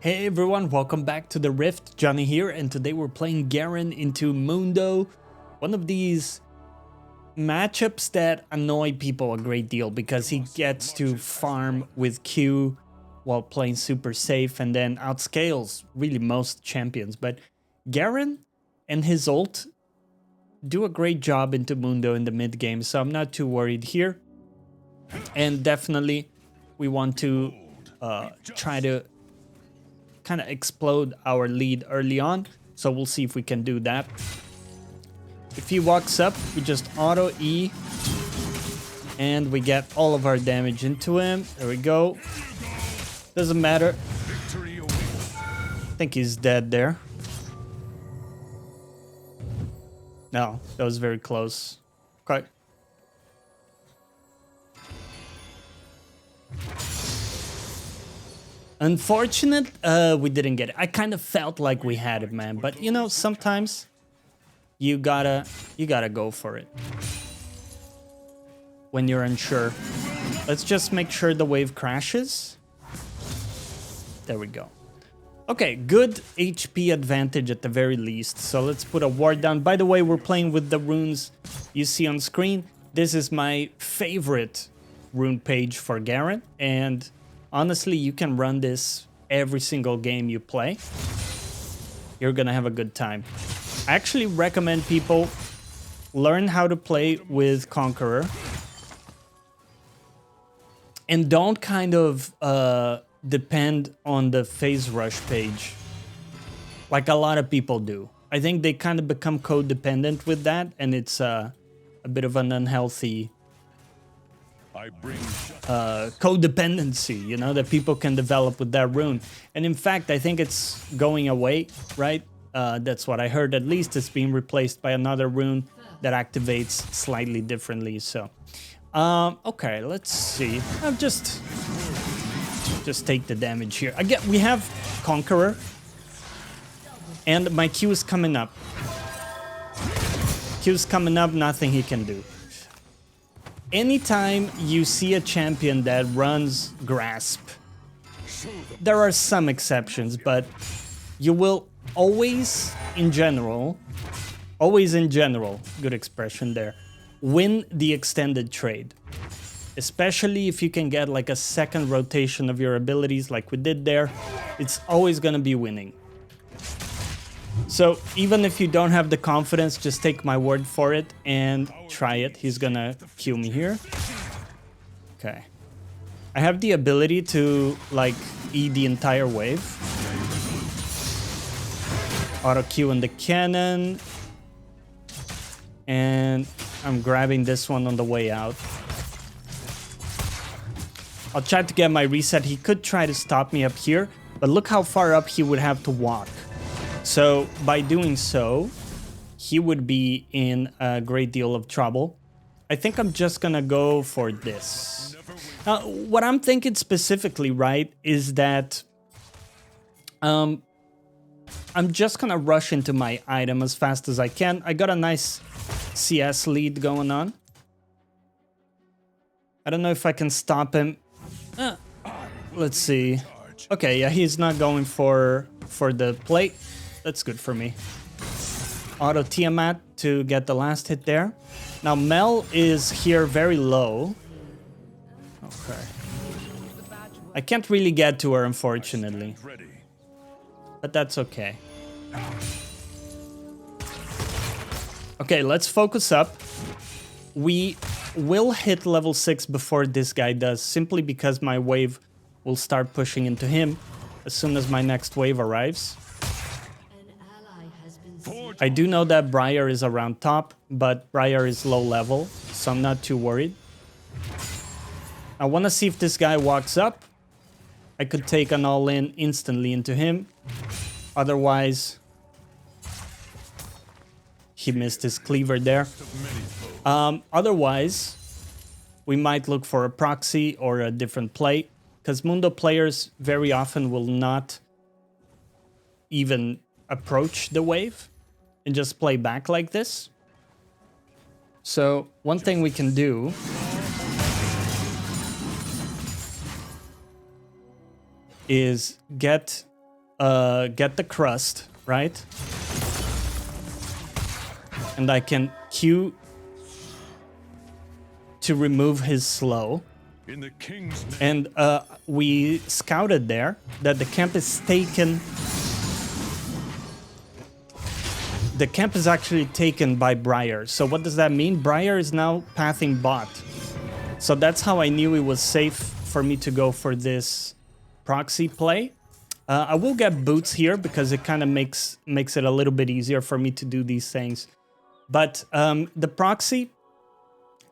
Hey everyone, welcome back to the Rift. Johnny here, and today we're playing Garen into Mundo. One of these matchups that annoy people a great deal because he gets to farm with Q while playing super safe and then outscales really most champions. But Garen and his ult do a great job into Mundo in the mid game, so I'm not too worried here. And definitely we want to try to kind of explode our lead early on, so we'll see if we can do that. If he walks up, we just auto E and we get all of our damage into him. There we go. Doesn't matter. I think he's dead there. No, that was very close. Okay. Unfortunate, we didn't get it. I kind of felt like we had it, man. But you know, sometimes you gotta go for it when you're unsure. Let's just make sure the wave crashes. There we go. Okay, good HP advantage at the very least. So let's put a ward down. By the way, we're playing with the runes you see on screen. This is my favorite rune page for Garen, and honestly, you can run this every single game you play. You're gonna have a good time. I actually recommend people learn how to play with Conqueror. And don't kind of depend on the phase rush page like a lot of people do. I think they kind of become codependent with that, and it's a bit of an unhealthy codependency, you know, that people can develop with that rune. And in fact, I think it's going away, right? That's what I heard. At least it's being replaced by another rune that activates slightly differently. So, okay, let's see. I'll just take the damage here. Again, we have Conqueror, and my Q is coming up. Q's coming up, nothing he can do. Anytime you see a champion that runs Grasp, there are some exceptions, but you will always in general, good expression there, win the extended trade. Especially if you can get like a second rotation of your abilities like we did there, it's always gonna be winning. So even if you don't have the confidence, just take my word for it and try it. He's gonna Q me here. Okay. I have the ability to like E the entire wave. Auto Q in the cannon. And I'm grabbing this one on the way out. I'll try to get my reset. He could try to stop me up here, but look how far up he would have to walk. So by doing so, he would be in a great deal of trouble. I think I'm just gonna go for this. Now, what I'm thinking specifically, right, is that I'm just gonna rush into my item as fast as I can. I got a nice CS lead going on. I don't know if I can stop him. Let's see. Okay, yeah, he's not going for the plate. That's good for me. Auto Tiamat to get the last hit there. Now Mel is here very low. Okay. I can't really get to her, unfortunately. But that's okay. Okay, let's focus up. We will hit level 6 before this guy does, simply because my wave will start pushing into him as soon as my next wave arrives. I do know that Briar is around top, but Briar is low level, so I'm not too worried. I want to see if this guy walks up. I could take an all-in instantly into him. Otherwise, he missed his cleaver there. Otherwise, we might look for a proxy or a different play, because Mundo players very often will not even approach the wave and just play back like this. So one thing we can do is get get the crust, right? And I can Q to remove his slow. In the king's name. And we scouted there that the camp is taken. The camp is actually taken by Briar. So what does that mean? Briar is now pathing bot. So that's how I knew it was safe for me to go for this proxy play. I will get boots here because it kind of makes it a little bit easier for me to do these things. But the proxy,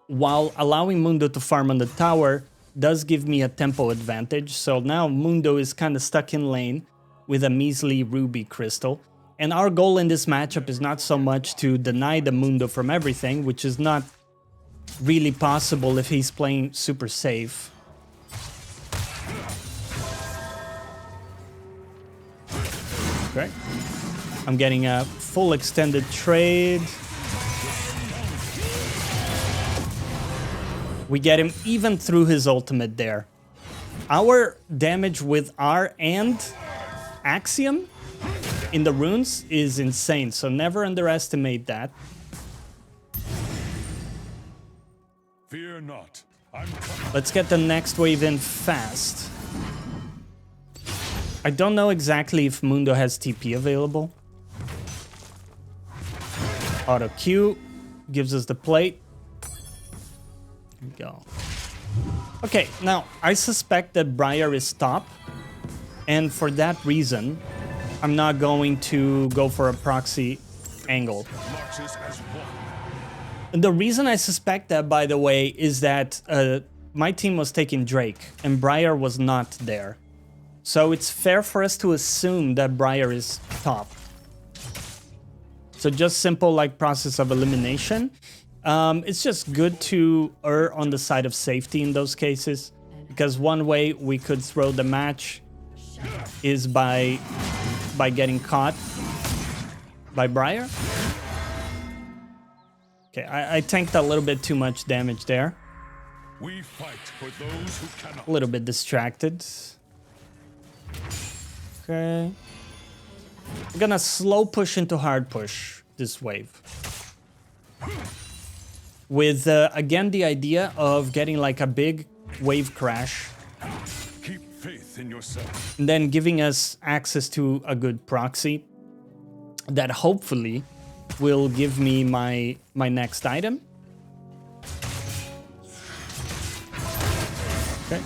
while allowing Mundo to farm on the tower, does give me a tempo advantage. So now Mundo is kind of stuck in lane with a measly ruby crystal. And our goal in this matchup is not so much to deny the Mundo from everything, which is not really possible if he's playing super safe. Okay. I'm getting a full extended trade. We get him even through his ultimate there. Our damage with R and Axiom in the runes is insane, so never underestimate that. Fear not. I'm coming. Let's get the next wave in fast. I don't know exactly if Mundo has TP available. Auto Q gives us the plate. Here we go. Okay, now I suspect that Briar is top, and for that reason, I'm not going to go for a proxy angle. Marches as one. And the reason I suspect that, by the way, is that my team was taking Drake, and Briar was not there. So it's fair for us to assume that Briar is top. So just simple like process of elimination. It's just good to err on the side of safety in those cases, because one way we could throw the match is by getting caught by Briar. Okay, I tanked a little bit too much damage there. We fight for those who cannot. A little bit distracted. Okay. I'm gonna slow push into hard push this wave. With, again, the idea of getting like a big wave crash. Keep faith in yourself. And then giving us access to a good proxy that hopefully will give me my next item. Okay.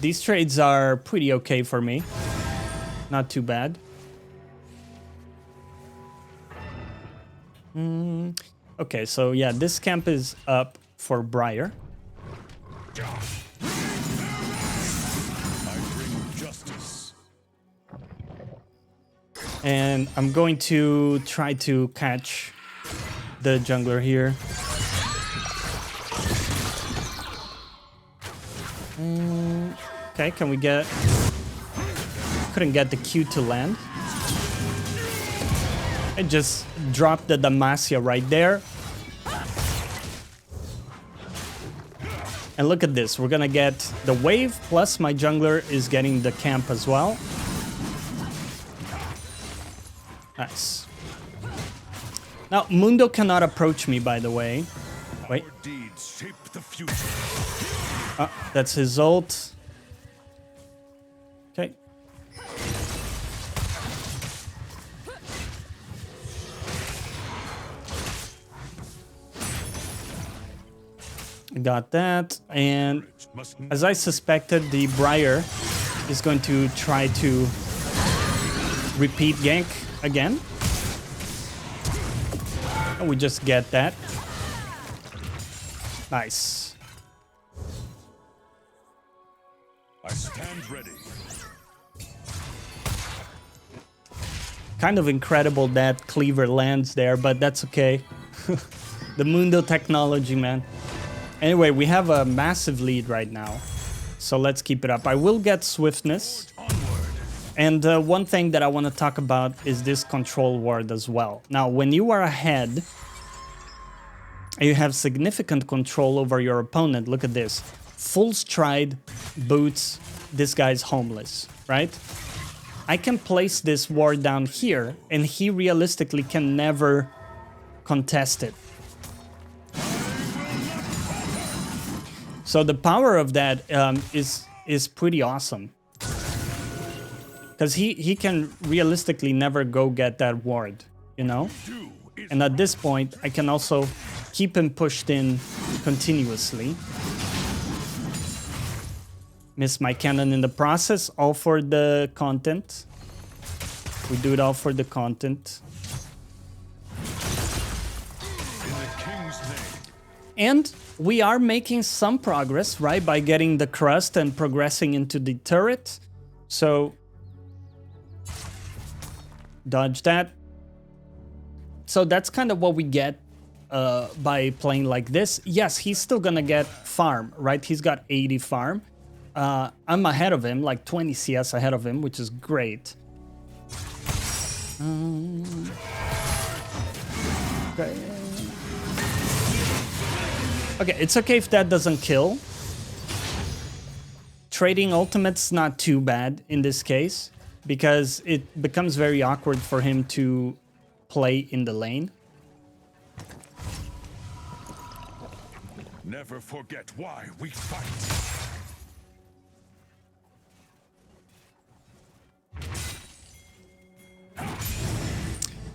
These trades are pretty okay for me. Not too bad. Okay, so yeah, this camp is up for Briar. I bring justice. And I'm going to try to catch the jungler here. Okay, can we get... Couldn't get the Q to land. I just dropped the Demacia right there. And look at this, we're gonna get the wave, plus my jungler is getting the camp as well. Nice. Now, Mundo cannot approach me, by the way. Wait. Our deeds shape the future. That's his ult. Okay. Got that, and as I suspected, the Briar is going to try to repeat gank again. And we just get that. Nice. I stand ready. Kind of incredible that cleaver lands there, but that's okay. The Mundo technology, man. Anyway, we have a massive lead right now, so let's keep it up. I will get swiftness. And one thing that I want to talk about is this control ward as well. Now, when you are ahead, you have significant control over your opponent. Look at this. full stride boots, this guy's homeless, right? I can place this ward down here, and he realistically can never contest it. So the power of that is pretty awesome. Because he can realistically never go get that ward, you know? And at this point, I can also keep him pushed in continuously. Miss my cannon in the process, all for the content. We do it all for the content. And we are making some progress, right? By getting the crust and progressing into the turret. So, dodge that. So that's kind of what we get by playing like this. Yes, he's still gonna get farm, right? He's got 80 farm. I'm ahead of him, like 20 CS ahead of him, which is great. Okay. Okay, it's okay if that doesn't kill. Trading ultimate's not too bad in this case, because it becomes very awkward for him to play in the lane. Never forget why we fight.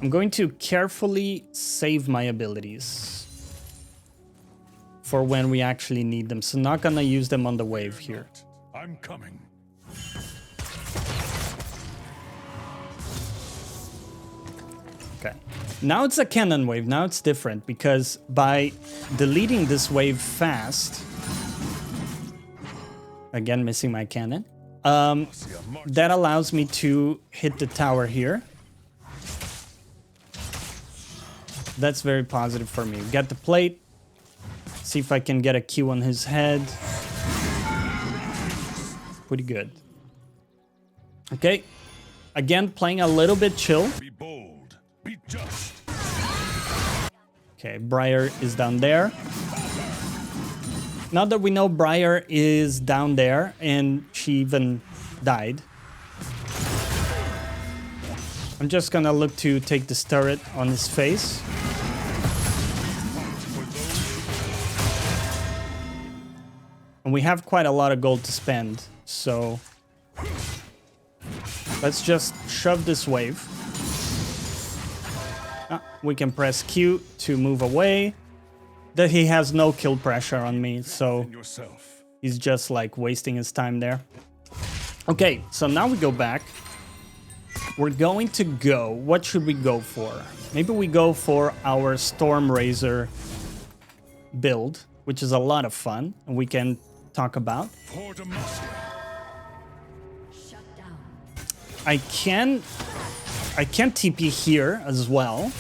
I'm going to carefully save my abilities for when we actually need them. So not gonna use them on the wave here. I'm coming. Okay. Now it's a cannon wave. Now it's different because by deleting this wave fast, again missing my cannon, that allows me to hit the tower here. That's very positive for me. Get the plate. See if I can get a Q on his head. Pretty good. Okay. Again, playing a little bit chill. Be bold. Be just. Okay, Briar is down there. Now that we know Briar is down there, and she even died, I'm just gonna look to take this turret on his face. And we have quite a lot of gold to spend, so let's just shove this wave. We can press Q to move away. That he has no kill pressure on me, so he's just like wasting his time there. Okay, so now we go back. We're going to go. What should we go for? Maybe we go for our stormrazor build, which is a lot of fun, and we can talk about. I can TP here as well.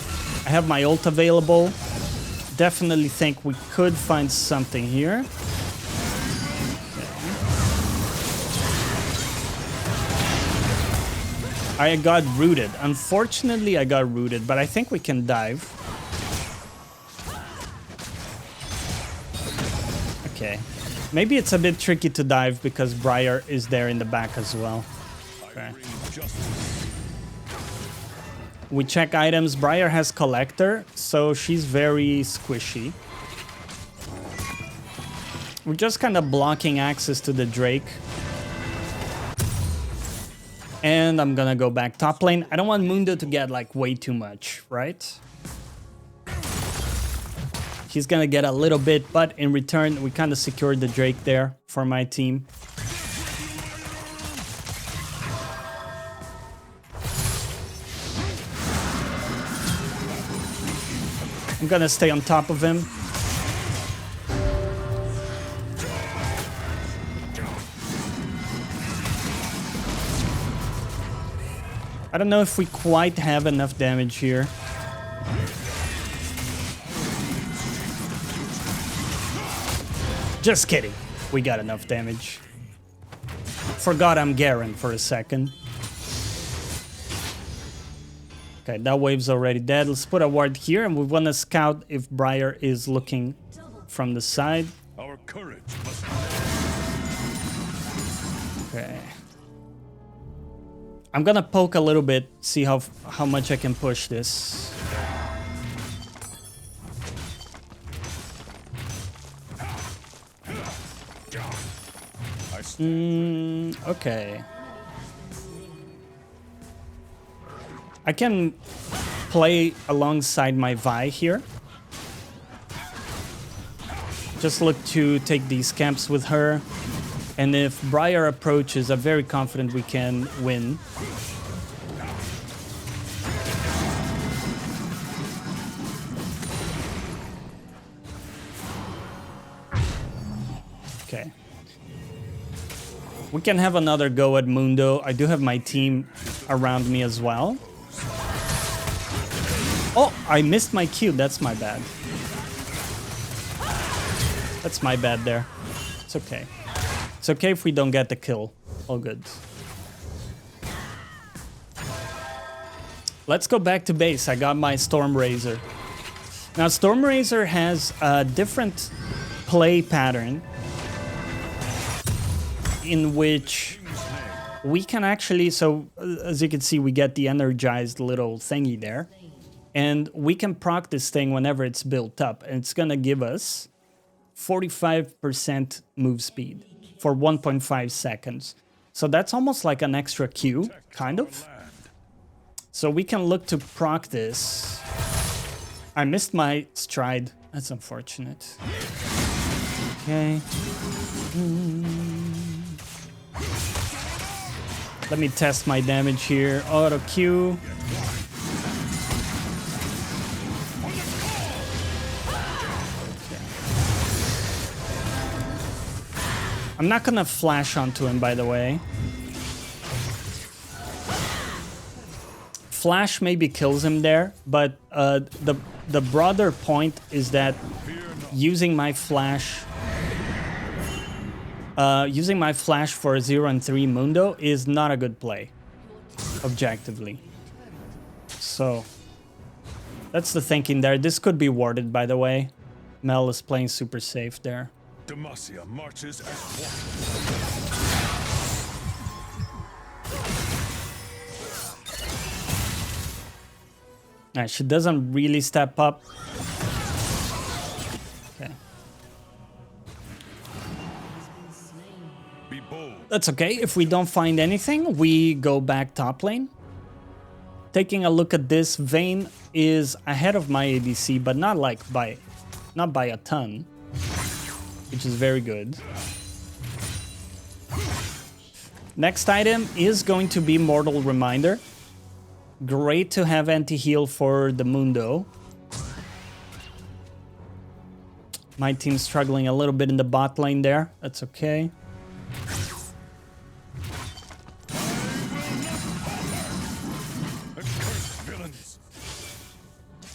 I have my ult available. Definitely think we could find something here. I got rooted. Unfortunately, I got rooted, but I think we can dive. Okay. Maybe it's a bit tricky to dive because Briar is there in the back as well. Okay. We check items. Briar has collector, so she's very squishy. We're just kind of blocking access to the Drake. And I'm gonna go back top lane. I don't want Mundo to get like way too much, right? He's gonna get a little bit, but in return, we kind of secured the Drake there for my team. I'm gonna stay on top of him. I don't know if we quite have enough damage here. Just kidding. We got enough damage. Forgot I'm Garen for a second. Okay, that wave's already dead. Let's put a ward here, and we want to scout if Briar is looking from the side. Our courage must Okay. I'm gonna poke a little bit, see how much I can push this. Okay. I can play alongside my Vi here. Just look to take these camps with her. And if Briar approaches, I'm very confident we can win. Okay. We can have another go at Mundo. I do have my team around me as well. Oh, I missed my Q. That's my bad. That's my bad there. It's okay. It's okay if we don't get the kill. All good. Let's go back to base. I got my stormrazor. Now, stormrazor has a different play pattern in which we can actually, so as you can see, we get the energized little thingy there, and we can proc this thing whenever it's built up, and it's gonna give us 45% move speed for 1.5 seconds. So that's almost like an extra Q, kind of. So we can look to proc this. I missed my stride. That's unfortunate. Okay. Let me test my damage here. Auto Q. I'm not gonna flash onto him, by the way. Flash maybe kills him there, but the broader point is that using my flash for 0 and 3 Mundo is not a good play, objectively. So that's the thinking there. This could be warded, by the way. Mel is playing super safe there. Demacia marches as one. Alright, she doesn't really step up. Okay. Be bold. That's okay. If we don't find anything, we go back top lane. Taking a look at this, Vayne is ahead of my ADC, but not like by a ton, which is very good. Next item is going to be Mortal Reminder. Great to have anti-heal for the Mundo. My team's struggling a little bit in the bot lane there. That's okay.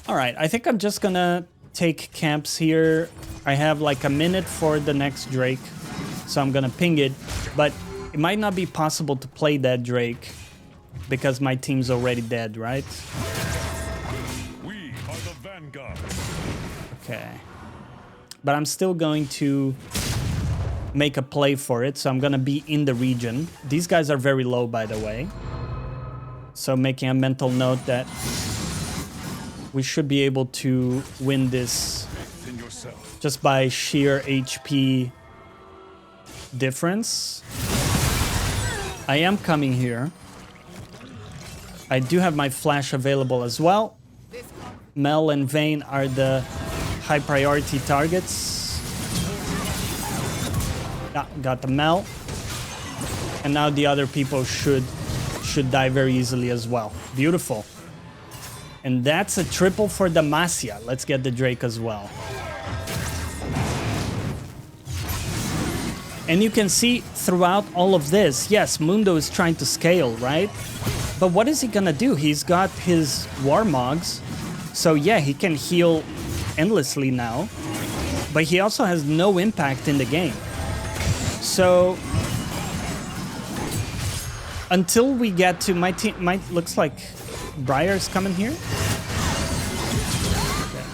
Alright, I think I'm just gonna take camps here. I have like a minute for the next Drake, so I'm gonna ping it, but it might not be possible to play that Drake because my team's already dead, right? We are the vanguard. Okay. But I'm still going to make a play for it, so I'm gonna be in the region. These guys are very low, by the way. So making a mental note that we should be able to win this just by sheer HP difference. I am coming here. I do have my flash available as well. Mel and Vayne are the high priority targets. Yeah, got the Mel. And now the other people should die very easily as well. Beautiful. And that's a triple for Demacia. Let's get the Drake as well. And you can see throughout all of this, yes, Mundo is trying to scale, right? But what is he gonna do? He's got his Warmogs. So yeah, he can heal endlessly now. But he also has no impact in the game. So until we get to my team, looks like Briar's coming here. Okay.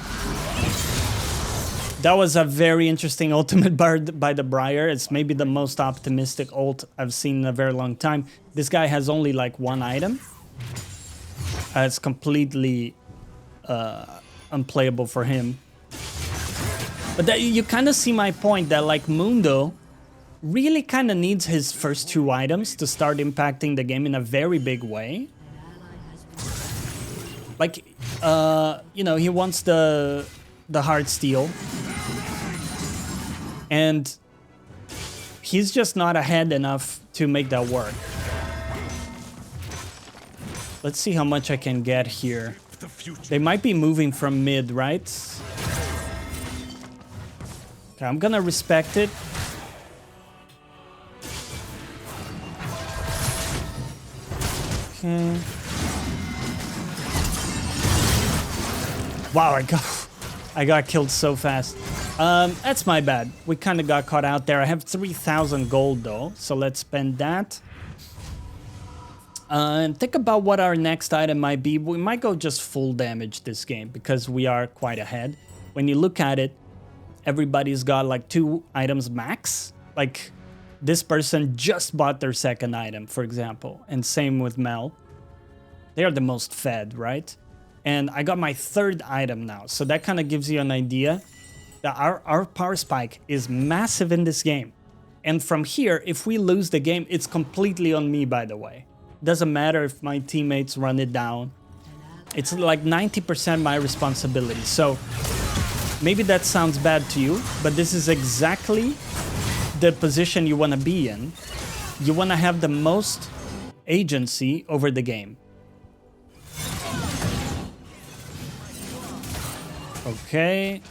That was a very interesting ultimate by the Briar. It's maybe the most optimistic ult I've seen in a very long time. This guy has only like one item. It's completely unplayable for him. But that, you kind of see my point that like Mundo really kind of needs his first 2 items to start impacting the game in a very big way. Like, you know, he wants the hard steel. And he's just not ahead enough to make that work. Let's see how much I can get here. They might be moving from mid, right? Okay, I'm gonna respect it. Okay. Wow, I got killed so fast. That's my bad. We kind of got caught out there. I have 3,000 gold though, so let's spend that. And think about what our next item might be. We might go just full damage this game because we are quite ahead. When you look at it, everybody's got like 2 items max. Like this person just bought their 2nd item, for example. And same with Mel. They are the most fed, right? And I got my 3rd item now. So that kind of gives you an idea that our power spike is massive in this game. And from here, if we lose the game, it's completely on me, by the way. Doesn't matter if my teammates run it down. It's like 90% my responsibility. So maybe that sounds bad to you, but this is exactly the position you want to be in. You want to have the most agency over the game. Okay.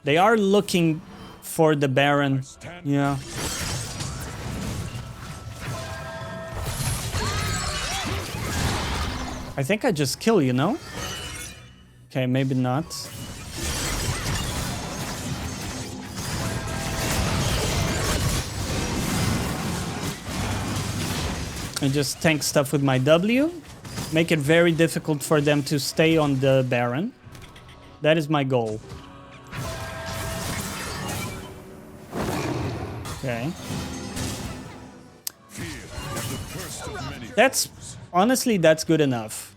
They are looking for the Baron. Yeah. I think I just kill, you know? Okay, maybe not. I just tank stuff with my W. Make it very difficult for them to stay on the Baron. That is my goal. Okay. That's... honestly, that's good enough.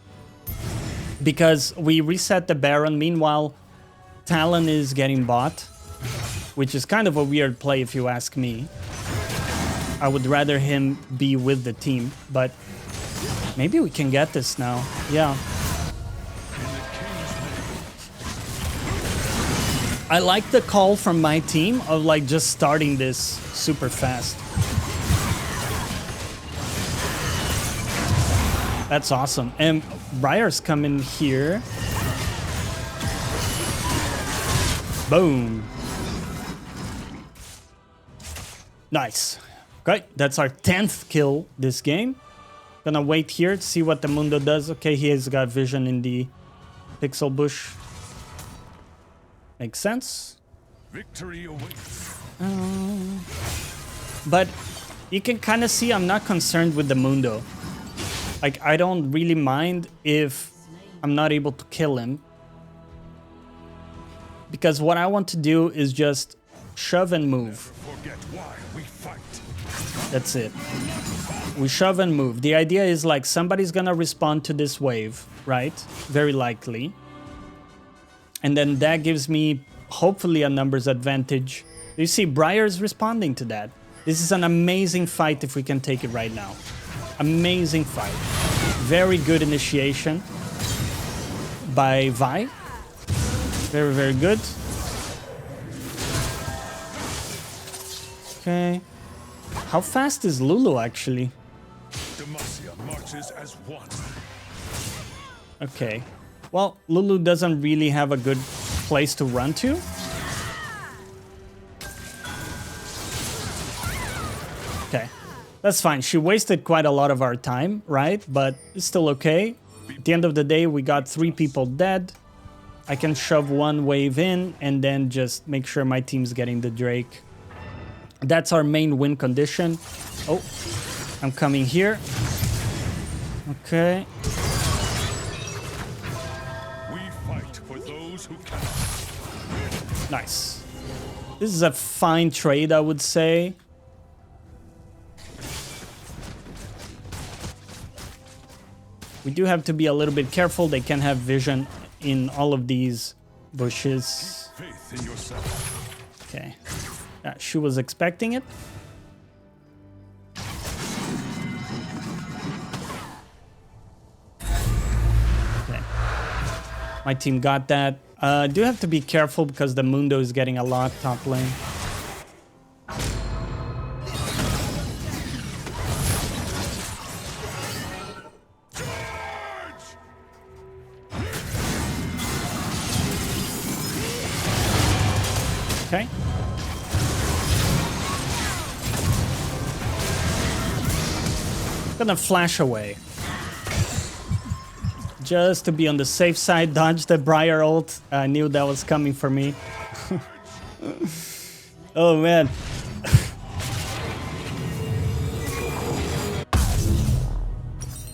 Because we reset the Baron. Meanwhile, Talon is getting bought. Which is kind of a weird play if you ask me. I would rather him be with the team. But maybe we can get this now. Yeah. I like the call from my team of like just starting this super fast. That's awesome. And Briar's coming here. Boom. Nice. Okay, that's our 10th kill this game. Gonna wait here to see what the Mundo does. Okay, he has got vision in the pixel bush. Makes sense. Victory awaits. But you can kind of see I'm not concerned with the Mundo. Like, I don't really mind if I'm not able to kill him. Because what I want to do is just shove and move. Forget why we fight. That's it. We shove and move. The idea is like somebody's gonna respond to this wave, right? Very likely. And then that gives me, hopefully, a numbers advantage. You see, Briar's responding to that. This is an amazing fight if we can take it right now. Amazing fight. Very good initiation by Vi. Very, very good. Okay. How fast is Lulu, actually? Demacia marches as one. Okay. Well, Lulu doesn't really have a good place to run to. Okay. That's fine. She wasted quite a lot of our time, right? But it's still okay. At the end of the day, we got 3 people dead. I can shove 1 wave in and then just make sure my team's getting the Drake. That's our main win condition. Oh, I'm coming here. Okay. We fight for those who cannot. Nice. This is a fine trade, I would say. We do have to be a little bit careful. They can have vision in all of these bushes. Faith in yourself. Okay. Yeah, she was expecting it. Okay. My team got that. Do have to be careful because the Mundo is getting a lot top lane. Okay. Gonna flash away. Just to be on the safe side, dodge the Briar ult. I knew that was coming for me. Oh man.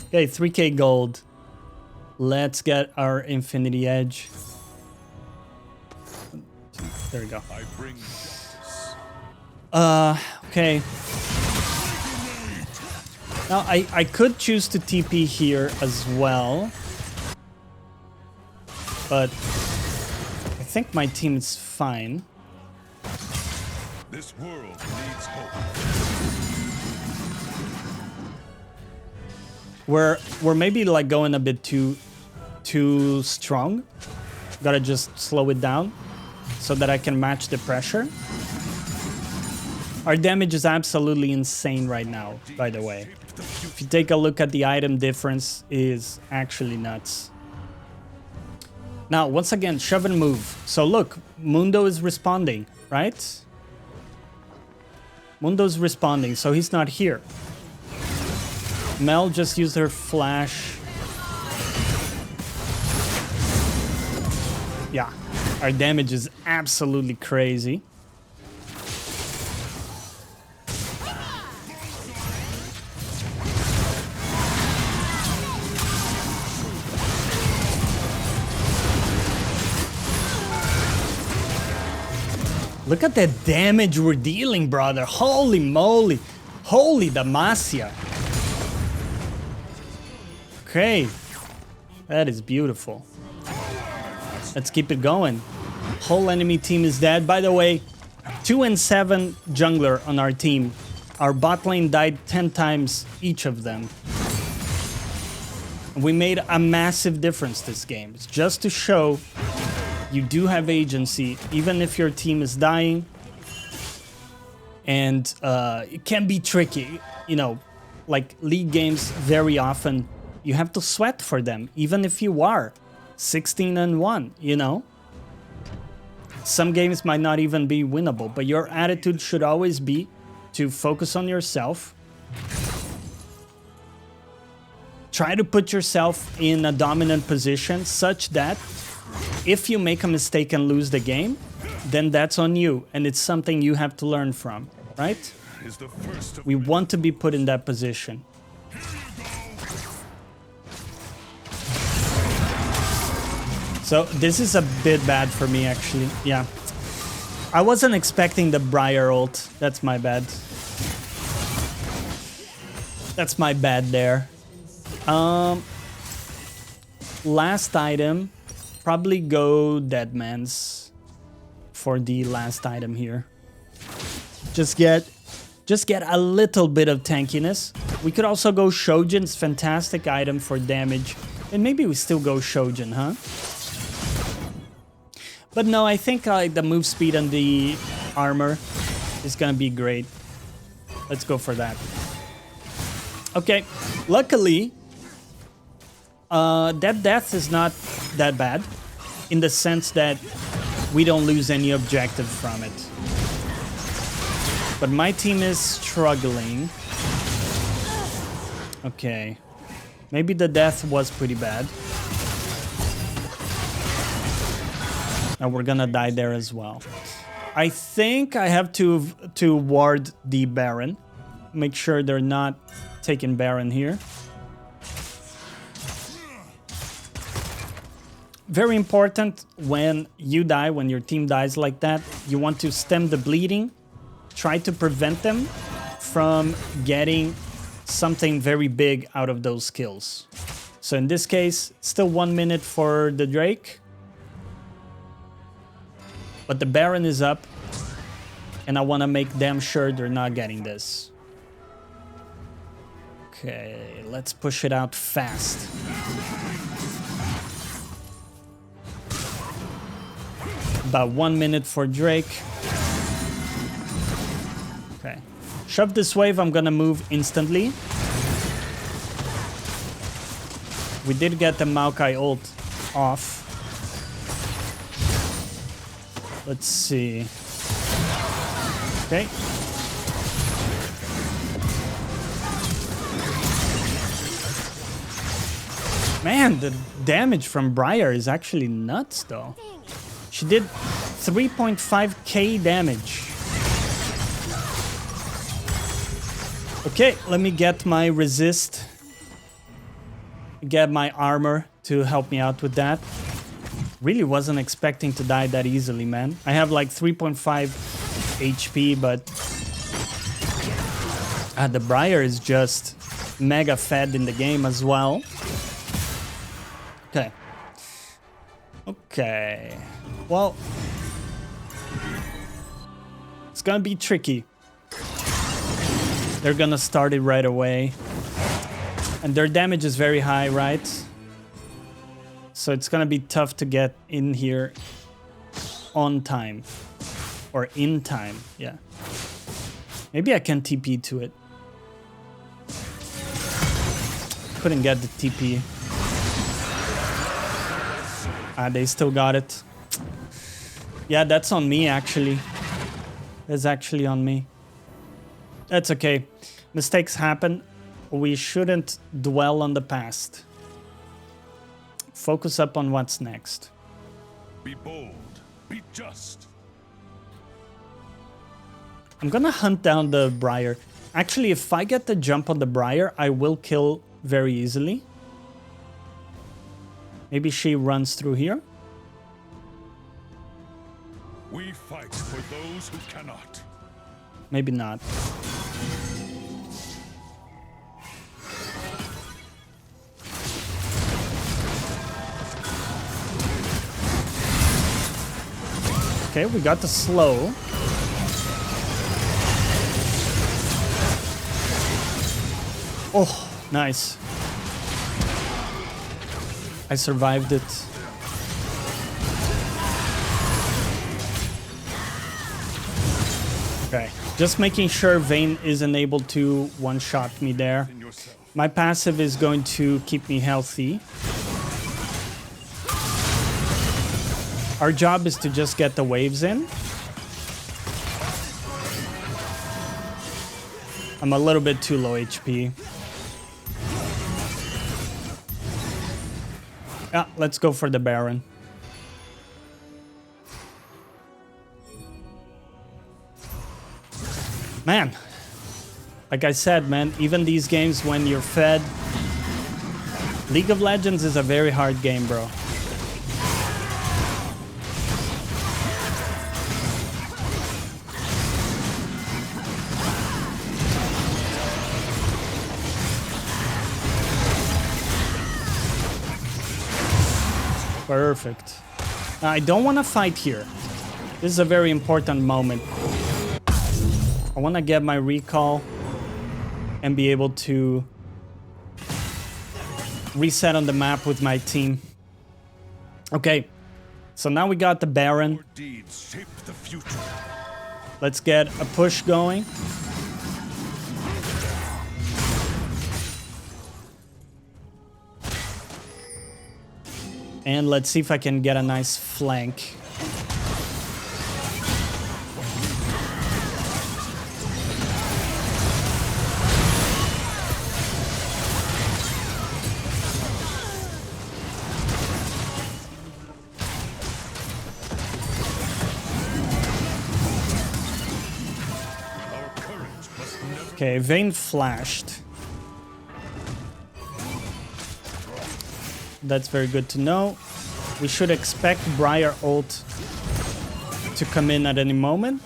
Okay, 3k gold. Let's get our Infinity Edge. There we go. I bring justice. Okay. Now, I could choose to TP here as well. But I think my team is fine. This world needs hope. We're maybe like going a bit too strong. Gotta just slow it down so that I can match the pressure. Our damage is absolutely insane right now, by the way. If you take a look at the item difference, is actually nuts. Now, once again, shove and move. So look, Mundo is responding, right? Mundo's responding, so he's not here. Mel just used her flash. Yeah, our damage is absolutely crazy. Look at the damage we're dealing, brother. Holy moly. Holy Damacia. Okay. That is beautiful. Let's keep it going. Whole enemy team is dead. By the way, 2 and 7 jungler on our team. Our bot lane died 10 times each of them. We made a massive difference this game. It's just to show you do have agency, even if your team is dying. And it can be tricky. You know, like league games, very often you have to sweat for them, even if you are 16 and 1, you know? Some games might not even be winnable, but your attitude should always be to focus on yourself. Try to put yourself in a dominant position such that if you make a mistake and lose the game, then that's on you, and it's something you have to learn from, right? We want to be put in that position. So this is a bit bad for me, actually. Yeah. I wasn't expecting the Briar ult. That's my bad. That's my bad there. Last item. Probably go Deadman's for the last item here. Just get a little bit of tankiness. We could also go Shojin's fantastic item for damage. And maybe we still go Shojin, huh? But no, I think the move speed and the armor is gonna be great. Let's go for that. Okay, luckily, that death is not that bad, in the sense that we don't lose any objective from it. But my team is struggling. Okay, maybe the death was pretty bad. And we're gonna die there as well. I think I have to ward the Baron. Make sure they're not taking Baron here. very important when you die, when your team dies like that, you want to stem the bleeding. Try to prevent them from getting something very big out of those kills. So in this case, still 1 minute for the Drake. But the Baron is up. And I want to make damn sure they're not getting this. Okay, let's push it out fast. About 1 minute for Drake. Okay. Shove this wave, I'm gonna move instantly. We did get the Maokai ult off. Let's see. Okay. Man, the damage from Briar is actually nuts, though. She did 3.5k damage. Okay, let me get my resist. Get my armor to help me out with that. Really wasn't expecting to die that easily, man. I have like 3.5 HP, but the Briar is just mega fed in the game as well. Okay. Okay. Well, it's gonna be tricky. They're gonna start it right away. And their damage is very high, right? So it's gonna be tough to get in here on time. Or in time, yeah. Maybe I can TP to it. Couldn't get the TP. They still got it. Yeah, that's on me, actually. That's actually on me. That's okay. Mistakes happen. We shouldn't dwell on the past. Focus up on what's next. Be bold. Be just. I'm gonna hunt down the Briar. Actually, if I get the jump on the Briar, I will kill very easily. Maybe she runs through here. We fight for those who cannot. Maybe not. Okay, we got the slow. Oh, nice. I survived it. Okay, just making sure Vayne isn't able to one-shot me there. My passive is going to keep me healthy. Our job is to just get the waves in. I'm a little bit too low HP. Yeah, let's go for the Baron. Man, like I said, man, even these games when you're fed, League of Legends is a very hard game, bro. Perfect. I don't want to fight here. This is a very important moment. I want to get my recall and be able to reset on the map with my team. Okay, so now we got the Baron. Your deeds shape the future. Let's get a push going. And let's see if I can get a nice flank. Okay, Vayne flashed. That's very good to know. We should expect Briar ult to come in at any moment.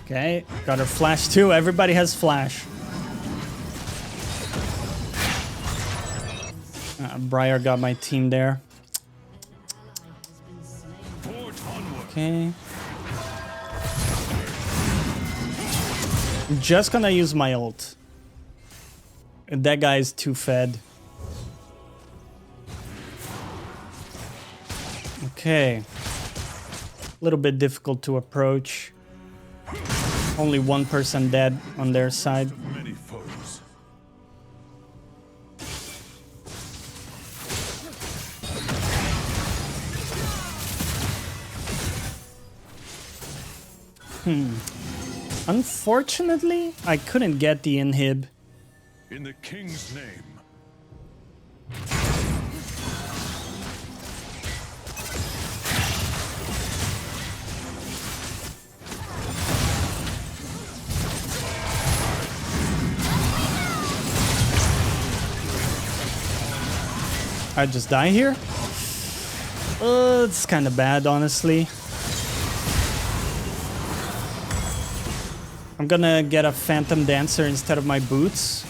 Okay, got her flash too. Everybody has flash. Briar got my team there. Okay. I'm just gonna use my ult. That guy is too fed. Okay. A little bit difficult to approach. Only one person dead on their side. Many foes. Unfortunately, I couldn't get the inhib. In the king's name. I just die here? It's kind of bad, honestly. I'm gonna get a Phantom Dancer instead of my boots.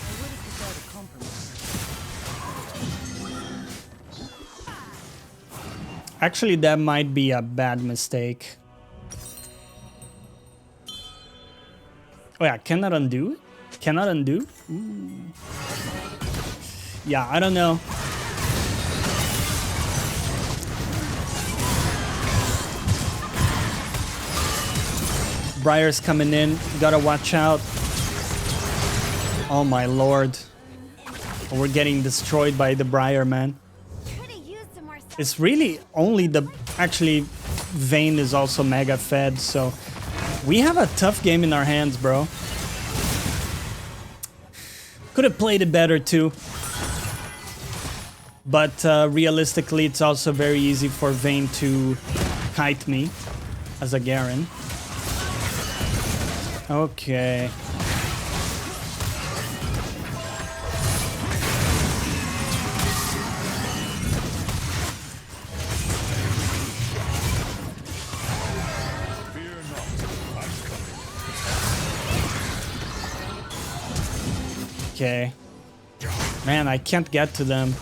Actually, that might be a bad mistake. Oh yeah, cannot undo? Cannot undo? Ooh. Yeah, I don't know. Briar's coming in. Gotta watch out. Oh my lord. We're getting destroyed by the Briar, man. It's really only the... Actually, Vayne is also mega fed, so... We have a tough game in our hands, bro. Could have played it better, too. But realistically, it's also very easy for Vayne to kite me as a Garen. Okay. Fear not, I'm coming. Okay. Man, I can't get to them.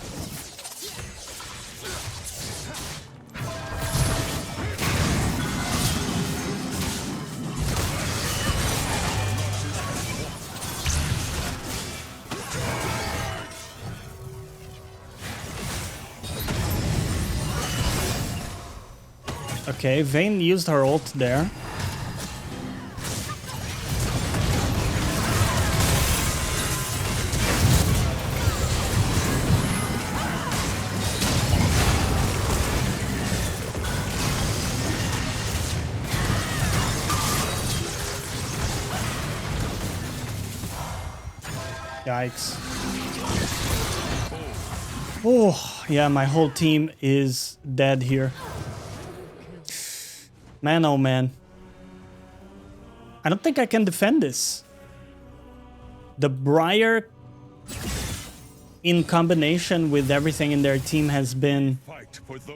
Okay, Vayne used her ult there. Yikes. Oh, yeah, my whole team is dead here. Man, oh man. I don't think I can defend this. The Briar, in combination with everything in their team, has been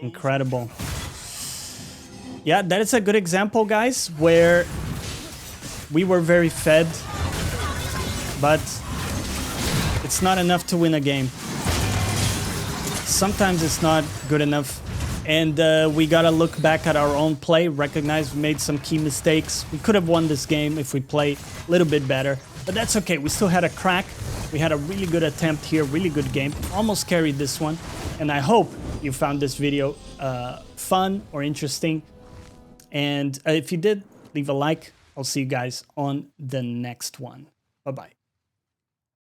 incredible. Yeah, that is a good example, guys, where we were very fed, but it's not enough to win a game. Sometimes it's not good enough. And we gotta look back at our own play, recognize we made some key mistakes. We could have won this game if we played a little bit better, but that's okay. We still had a crack. We had a really good attempt here, really good game. Almost carried this one. And I hope you found this video fun or interesting. And if you did, leave a like. I'll see you guys on the next one. Bye-bye.